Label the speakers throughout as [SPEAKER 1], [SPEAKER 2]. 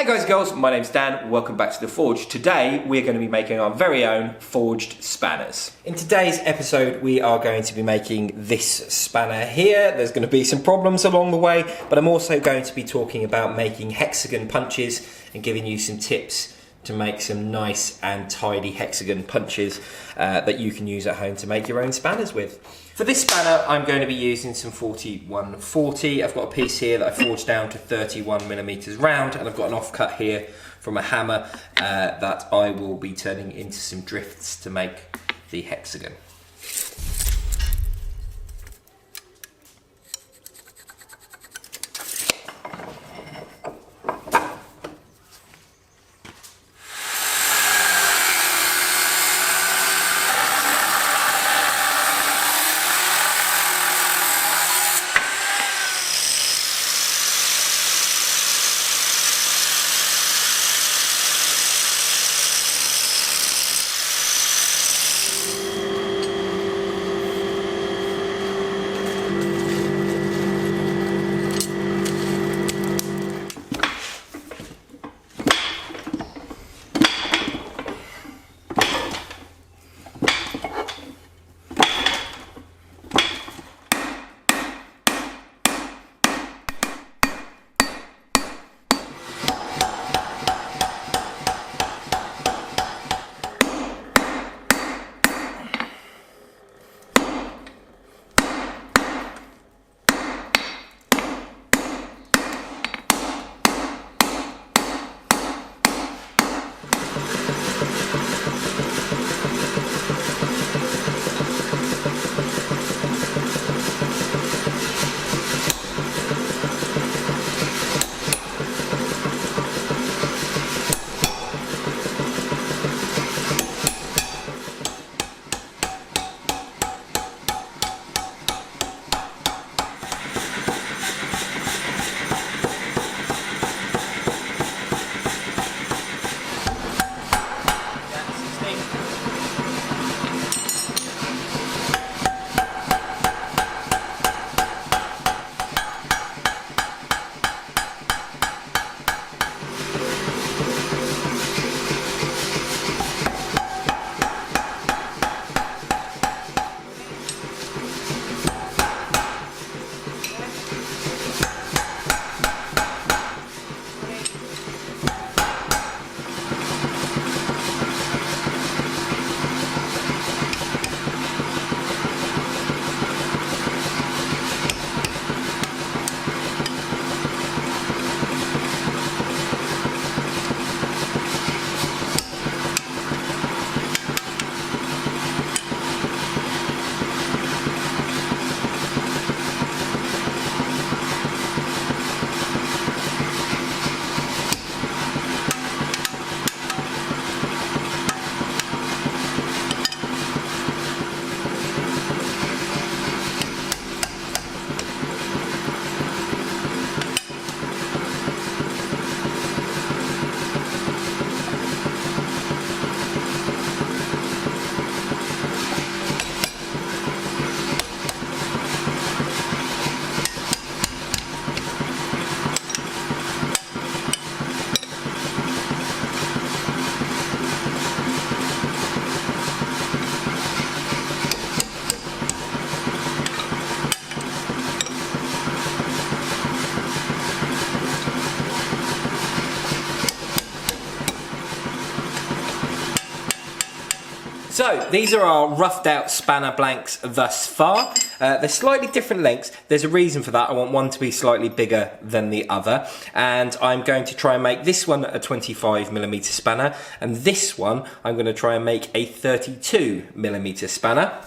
[SPEAKER 1] guys and girls, my name's Dan, welcome back to The Forge. Today we're going to be making our very own forged spanners. In today's episode we are going to be making this spanner here. There's going to be some problems along the way, but I'm also going to be talking about making hexagon punches and giving you some tips to make some nice and tidy hexagon punches that you can use at home to make your own spanners with. For this spanner, I'm going to be using some 4140. I've got a piece here that I forged down to 31mm round, and I've got an offcut here from a hammer that I will be turning into some drifts to make the hexagon. So these are our roughed out spanner blanks thus far. They're slightly different lengths. There's a reason for that. I want one to be slightly bigger than the other, and I'm going to try and make this one a 25mm spanner, and this one I'm going to try and make a 32mm spanner.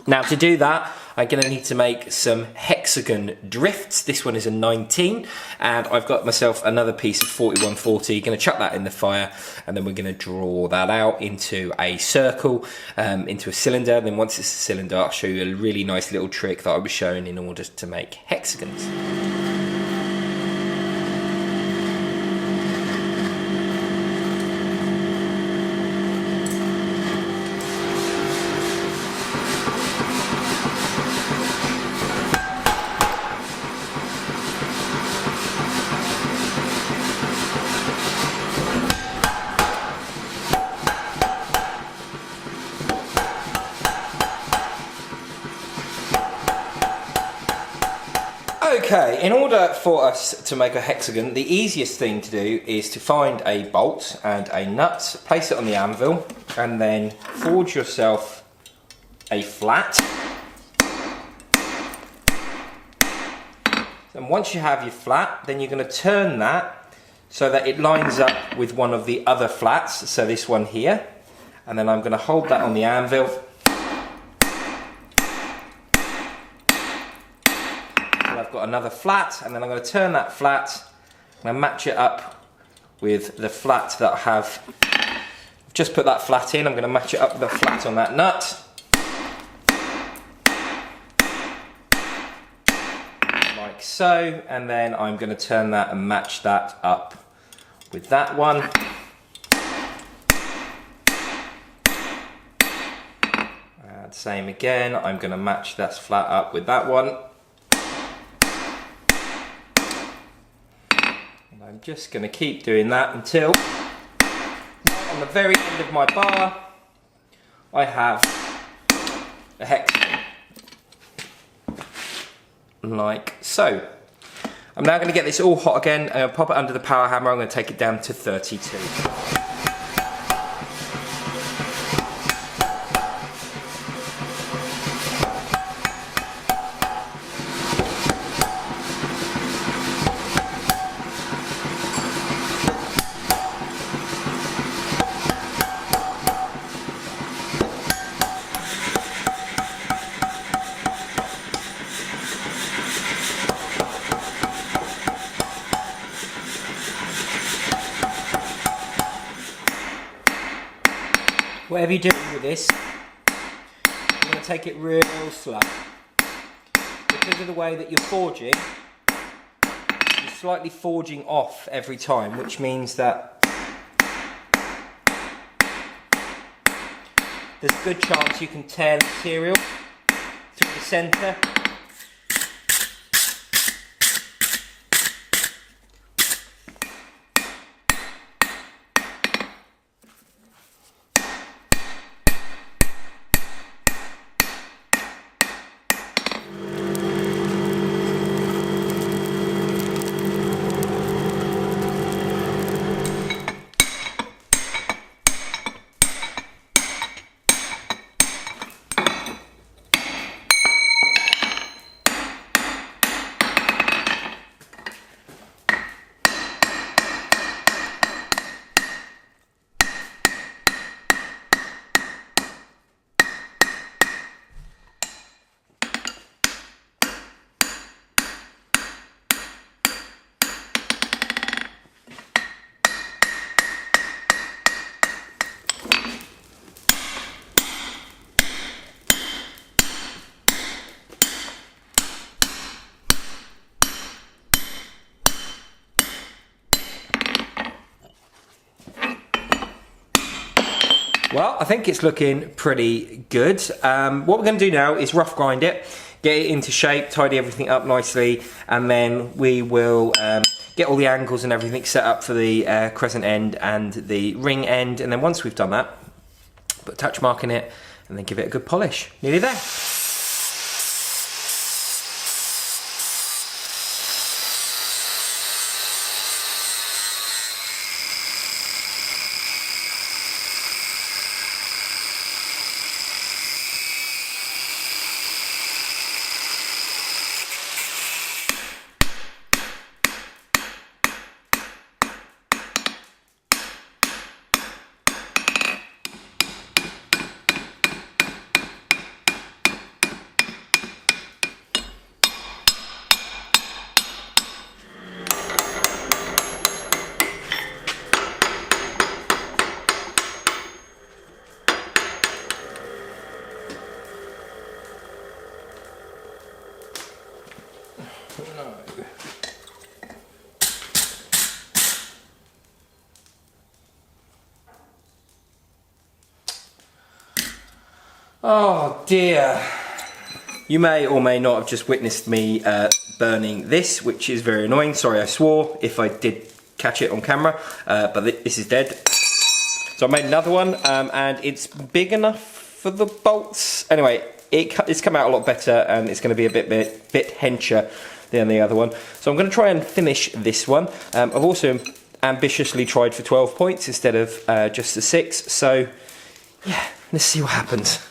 [SPEAKER 1] Now to do that, I'm going to need to make some hexagon drifts. This one is a 19, and I've got myself another piece of 4140. Going to chuck that in the fire, and then we're going to draw that out into a circle, into a cylinder. Then once it's a cylinder, I'll show you a really nice little trick that I was showing in order to make hexagons. Okay, in order for us to make a hexagon, the easiest thing to do is to find a bolt and a nut, place it on the anvil, and then forge yourself a flat. And once you have your flat, then you're going to turn that so that it lines up with one of the other flats, so this one here. And then I'm going to hold that on the anvil. And I've got another flat, and then I'm going to turn that flat. I'm going to match it up with the flat that I have. I've just put that flat in. I'm going to match it up with the flat on that nut. Like so, and then I'm going to turn that and match that up with that one. And same again, I'm going to match that flat up with that one. And I'm just going to keep doing that until on the very end of my bar I have a hexagon. Like so. I'm now going to get this all hot again. I'm going to pop it under the power hammer. I'm going to take it down to 32. Whatever you're doing with this, you're going to take it real slow. Because of the way that you're forging, you're slightly forging off every time, which means that there's a good chance you can tear the material through the centre. Well, I think it's looking pretty good. What we're going to do now is rough grind it, get it into shape, tidy everything up nicely, and then we will get all the angles and everything set up for the crescent end and the ring end. And then once we've done that, put a touch mark in it and then give it a good polish. Nearly there. No. Oh dear. You may or may not have just witnessed me burning this, which is very annoying. Sorry I swore if I did catch it on camera, but this is dead. So I made another one, and it's big enough for the bolts. Anyway, it's come out a lot better, and it's going to be a bit hencher than the other one. So I'm going to try and finish this one. I've also ambitiously tried for 12 points instead of just the 6. So yeah, let's see what happens.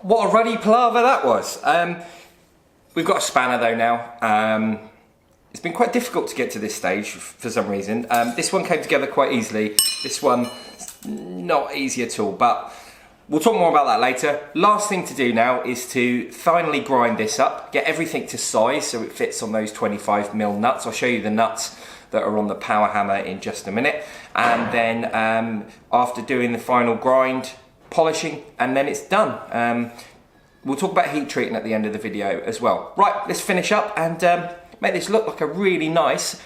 [SPEAKER 1] What a ruddy palaver that was. We've got a spanner though now. It's been quite difficult to get to this stage for some reason. This one came together quite easily. This one, not easy at all, but we'll talk more about that later. Last thing to do now is to finally grind this up, get everything to size so it fits on those 25mm nuts. I'll show you the nuts that are on the power hammer in just a minute. And then after doing the final grind, polishing, and then it's done. We'll talk about heat treating at the end of the video as well. Right, let's finish up and make this look like a really nice,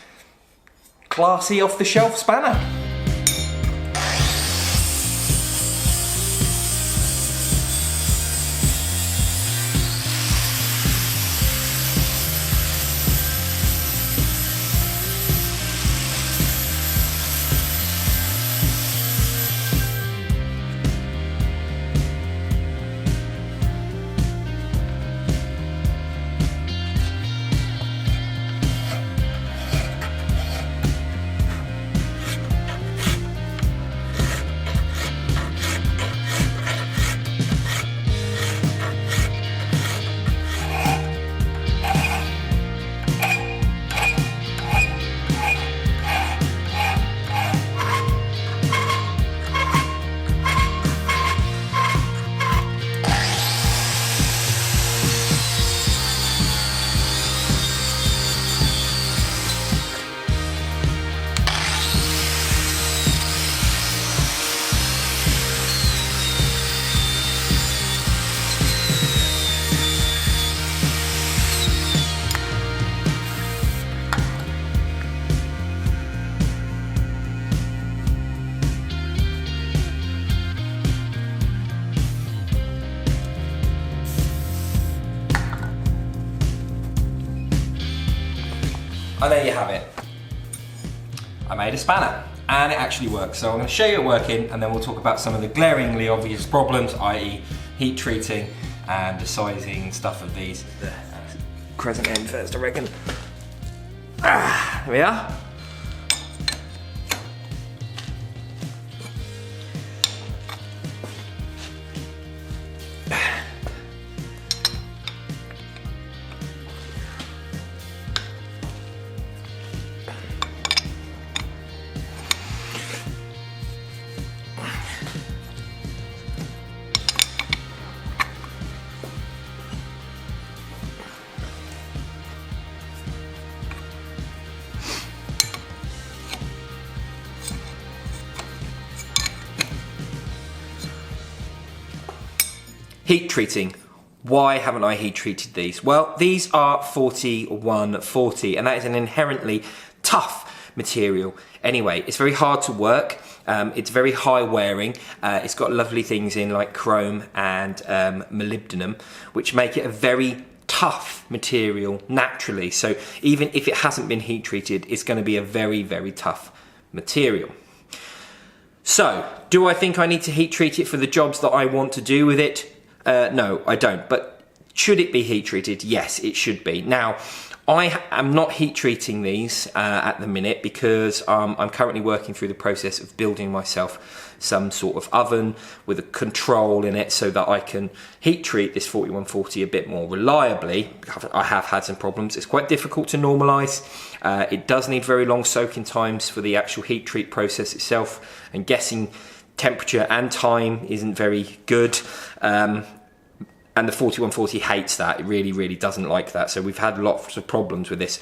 [SPEAKER 1] classy, off-the-shelf spanner. And there you have it. I made a spanner and it actually works. So I'm going to show you it working and then we'll talk about some of the glaringly obvious problems, i.e. heat treating and the sizing and stuff of these. The crescent end first, I reckon. There we are. Heat treating. Why haven't I heat treated these? Well, these are 4140 and that is an inherently tough material. Anyway, it's very hard to work. It's very high wearing. It's got lovely things in like chrome and molybdenum, which make it a very tough material naturally. So even if it hasn't been heat treated, it's going to be a very, very tough material. So, do I think I need to heat treat it for the jobs that I want to do with it? No, I don't. But should it be heat treated? Yes, it should be. Now, I am not heat treating these at the minute because I'm currently working through the process of building myself some sort of oven with a control in it so that I can heat treat this 4140 a bit more reliably. I have had some problems. It's quite difficult to normalise. It does need very long soaking times for the actual heat treat process itself, and guessing temperature and time isn't very good. And the 4140 hates that. It really, really doesn't like that. So we've had lots of problems with this.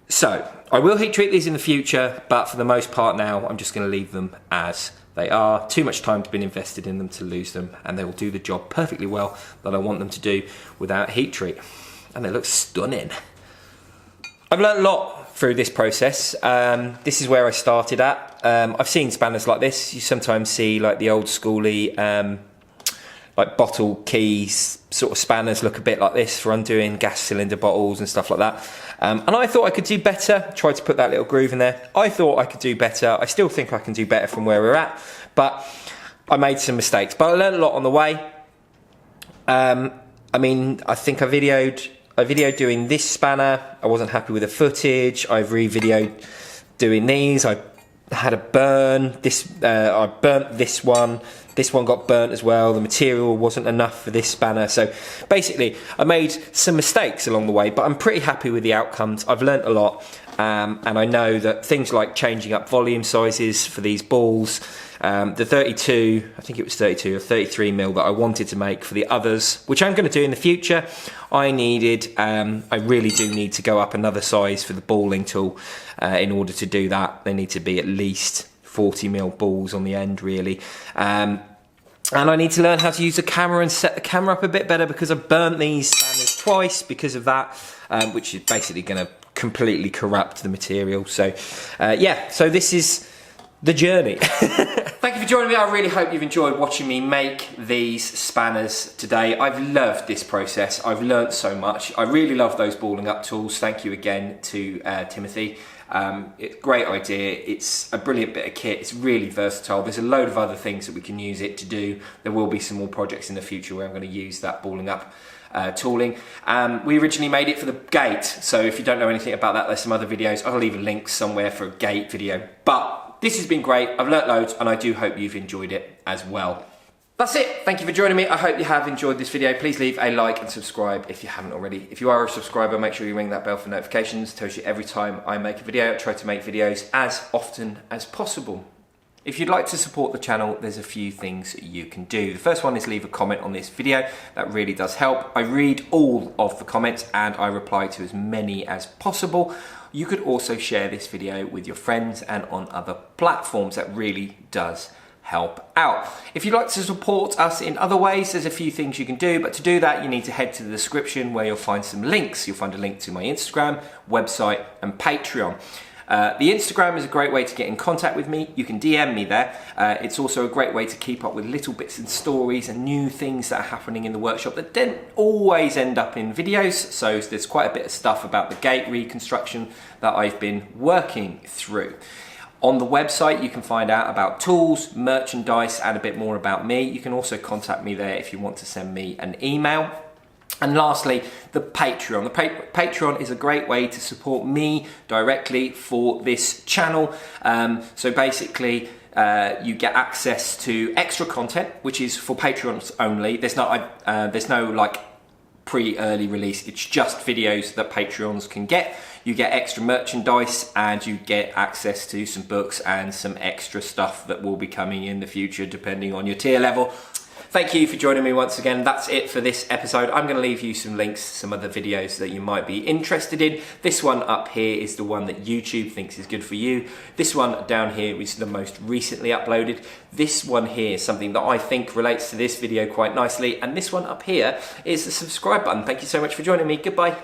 [SPEAKER 1] So I will heat treat these in the future, but for the most part now, I'm just going to leave them as they are. Too much time has been invested in them to lose them, and they will do the job perfectly well that I want them to do without heat treat. And they look stunning. I've learned a lot through this process. This is where I started at. I've seen spanners like this. You sometimes see like the old schooly like bottle keys sort of spanners look a bit like this for undoing gas cylinder bottles and stuff like that. And I thought I could do better. Tried to put that little groove in there. I thought I could do better. I still think I can do better from where we're at, but I made some mistakes. But I learned a lot on the way. I mean, I think I videoed doing this spanner. I wasn't happy with the footage. I've re-videoed doing these. I had a burn. I burnt this one. This one got burnt as well. The material wasn't enough for this spanner. So basically, I made some mistakes along the way, but I'm pretty happy with the outcomes. I've learnt a lot, and I know that things like changing up volume sizes for these balls, the 32, I think it was 32 or 33 mil that I wanted to make for the others, which I'm going to do in the future. I really do need to go up another size for the balling tool in order to do that. They need to be at least 40 mil balls on the end, really. And I need to learn how to use the camera and set the camera up a bit better, because I've burnt these spanners twice because of that, which is basically going to completely corrupt the material. So yeah, so this is the journey. Thank you for joining me. I really hope you've enjoyed watching me make these spanners today. I've loved this process. I've learnt so much. I really love those balling up tools. Thank you again to Timothy. It's a great idea. It's a brilliant bit of kit. It's really versatile. There's a load of other things that we can use it to do. There will be some more projects in the future where I'm going to use that balling up tooling. We originally made it for the gate, so if you don't know anything about that, there's some other videos. I'll leave a link somewhere for a gate video. But this has been great. I've learnt loads, and I do hope you've enjoyed it as well. That's it. Thank you for joining me. I hope you have enjoyed this video. Please leave a like and subscribe if you haven't already. If you are a subscriber, make sure you ring that bell for notifications. It tells you every time I make a video. I try to make videos as often as possible. If you'd like to support the channel, there's a few things you can do. The first one is leave a comment on this video. That really does help. I read all of the comments and I reply to as many as possible. You could also share this video with your friends and on other platforms. That really does help out. If you'd like to support us in other ways, there's a few things you can do, but to do that you need to head to the description where you'll find some links. You'll find a link to my Instagram, website and Patreon. The Instagram is a great way to get in contact with me. You can DM me there. It's also a great way to keep up with little bits and stories and new things that are happening in the workshop that don't always end up in videos. So there's quite a bit of stuff about the gate reconstruction that I've been working through. On the website, you can find out about tools, merchandise, and a bit more about me. You can also contact me there if you want to send me an email. And lastly, the Patreon. The Patreon is a great way to support me directly for this channel. So basically, you get access to extra content, which is for Patreons only. There's no like pre-early release. It's just videos that Patreons can get. You get extra merchandise and you get access to some books and some extra stuff that will be coming in the future depending on your tier level. Thank you for joining me once again. That's it for this episode. I'm going to leave you some links to some other videos that you might be interested in. This one up here is the one that YouTube thinks is good for you. This one down here is the most recently uploaded. This one here is something that I think relates to this video quite nicely. And this one up here is the subscribe button. Thank you so much for joining me. Goodbye.